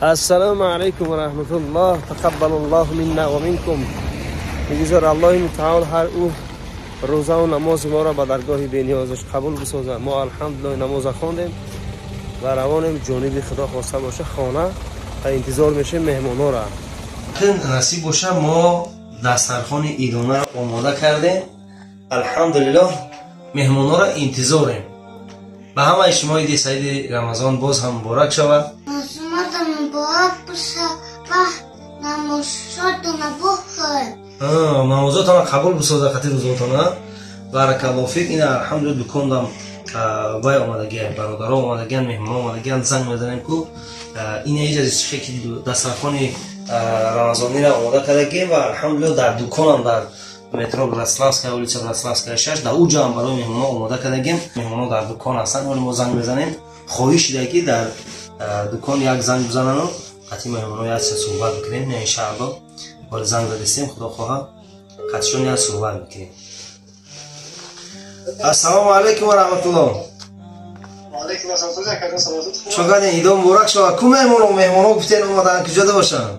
السلام عليكم ورحمة الله. تقبل الله منا ومنكم. بگذار الله متعال هر او روزه و نماز ما را به درگاه بی‌نیازش قبول بسازه. ما الحمدلله نماز خواندیم و روانیم جانب خدا خواسته باشه خانه و انتظار میشه مهمانا را. نصیب باشه ما دسترخوان ایدانه را آماده کردیم. الحمدلله مهمانا را انتظاریم. به همه شما عید سعید رمضان باز هم مبارک شود. مبارک باشه و نمازاتان قبول بسازه خاطر روزاتان. بارک الله فیک. این الحمدلله دکاندم وای آمدگی برادرها آمدگی مهمان آمدگی زنگ میزنیم که این اجازه شکلی دسترخوان رمضانی را آماده کردگی و الحمدلله در دکانم در مترو براسلافسکا ulica براسلافسکا 6 در اونجا هم برای مهمان آماده کردگیم. مهمان در دکان هستن ولی ما زنگ میزنیم. خواهش دیگه که در دکان یک زنگ بزنن و قطعی مهمان ها یک صحبت بکنیم. ان شاء الله ولی زنگ زدیم خدا خواه قطعشون یک صحبت بکنیم. السلام علیکم و رحمت الله. و علیکم السلام. چقدر ایدو مبارک شود. کو مهمان ها گفتین اومدن کجا باشن؟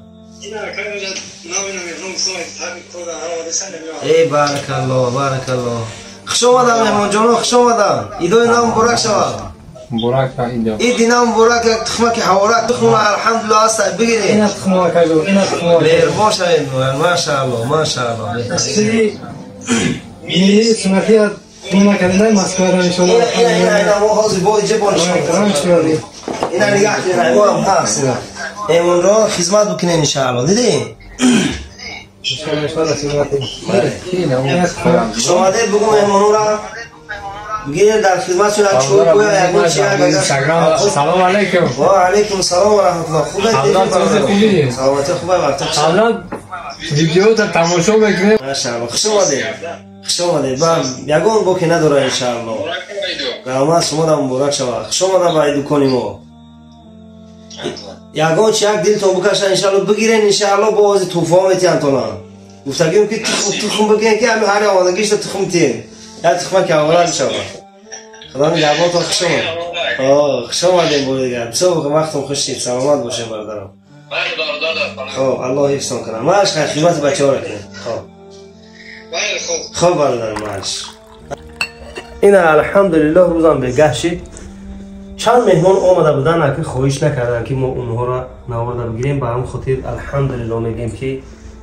ای بارک الله بارک الله. خوش آمدن مهمان جان، خوش آمدن. ایدو نام مبارک شود. مبارک اینجا. ایدی نام مبارک. یک تخمک حوارک تخم الحمدلله است بگیرید. این تخم کجا؟ این تخم. بیر باشه ماشاءالله ماشاءالله. این سنتی این کردن مسکر ان شاء الله. این ما حاضر با جبانش کنیم. این نگاه کنید ما هم هست. ایمون را خدمت بکنین ان شاء الله. دیدی؟ شما دید بگو مهمانو را بگیرید در خدمت شون یک چوب و یک چیه. سلام علیکم. و علیکم السلام و رحمت الله. خوبه؟ سلامتی خوبه وقت حالا ویدیو تا تماشا میکنیم. ماشاءالله. خوش اومدید. خوش اومدید. یگان بو که نداره ان شاء الله. قیامت شما را مبارک شود. خوش اومدید به دکان ما. یگان چی یک دلتون بکشه ان شاء الله بگیرین ان شاء الله باز طوفان میتین تونا. گفتگیم که تخم بگین که همه هر آمادگیش تخم تین. یا تخم که اولاد شود. خدا نگهدار تا خوش اومد. خوش اومدین بود دیگه. بسیار وقتم خوش شد. سلامت باشه برادرم. خب الله حفظتون کنه. ماش خدمت بچه‌ها را کنید. خب برادرم ماش. این الحمدلله روزم بگه شد. چند مهمان آمده بودن که خواهش نکردن که ما اونها را نوارده بگیریم. به هم خاطر الحمدلله میگیم که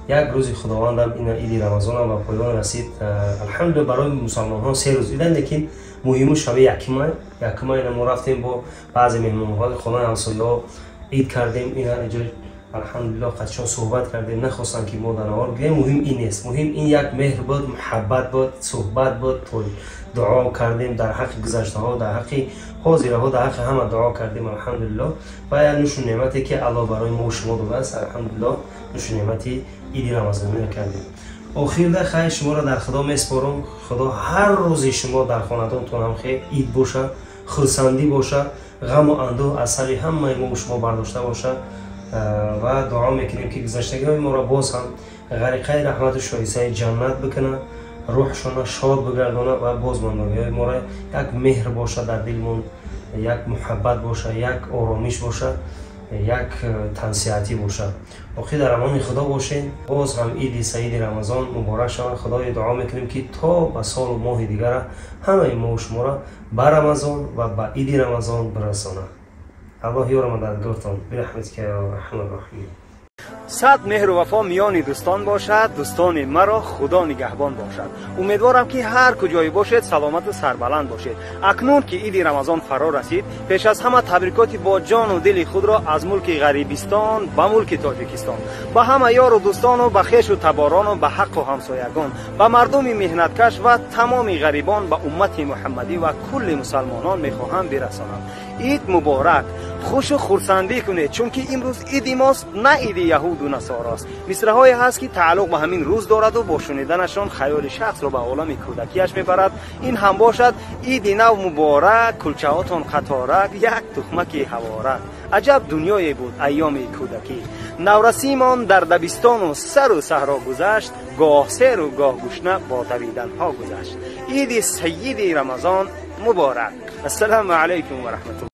یک روز خداوندم این عید رمضان و پایان رسید. الحمدلله برای مسلمان ها 3 روز ایدن، لیکن مهمش شب یکمه ما رفتیم با بعضی مهمان ها خانه همسایه‌ها عید کردیم. اینا اینجا الحمدلله قدشان صحبت کردیم، نخواستن که ما در نوار بگیریم. مهم این نیست، مهم این یک مهر بود، محبت بود، صحبت بود. دعا کردیم در حق گذشته ها، در حق حاضره ها، در حق همه دعا کردیم الحمدلله. و یا نوش نعمتی که الله برای ما و شما داده است الحمدلله. نوش نعمتی عید رمضانی کردیم. آخر ده خیر شما را در خدا میسپارم. خدا هر روز شما در خانه‌تون هم خیر عید باشه، خرسندی باشه، غم و اندوه از سر همه ما و شما برداشته باشه. و دعا میکنیم که گذشتگی های ما را باز هم غرقه رحمت و شایسته جنت بکنه، روحشون شاد بگردانه و باز ماندگی ما را یک مهر باشه در دلمون، یک محبت باشه، یک آرامش باشه، یک تنصیحاتی باشه. آخر در امان خدا باشین. باز هم عید سعید رمضان مبارک شود. خدای دعا میکنیم که تا به سال و ماه دیگر همه ما و شما را به رمضان و به عید رمضان برسانه. الله یار مددگارتان برحمتک یا ارحم الراحمین. صد مهر و وفا میان دوستان باشد. دوستان مرا خدا نگهبان باشد. امیدوارم که هر کجایی باشید سلامت و سربلند باشید. اکنون که عید رمضان فرا رسید، پیش از همه تبریکاتی با جان و دل خود را از ملک غریبستان به ملک تاجیکستان به همه یار و دوستان و به خویش و تباران و به حق و همسایگان، به مردم مهنتکش و تمام غریبان، به امت محمدی و کل مسلمانان میخواهم برسانم. عید مبارک. خوش و خرسندی کنید چون که امروز عید ماست، نه عید یهود و نصاراست. مصرع‌هایی هست که تعلق به همین روز دارد و با شنیدنشان خیال شخص را به عالم کودکیش میبرد. این هم باشد. عید نو مبارک. کلچه‌هاتان قطارک، یک تخمک حوارک. عجب دنیایی بود ایام کودکی. نورسیمان در دبستان و سر و صحرا گذشت، گاه سیر و گاه گشنه با دویدن ها گذشت. عید سید رمضان مبارک. السلام علیکم و رحمت الله.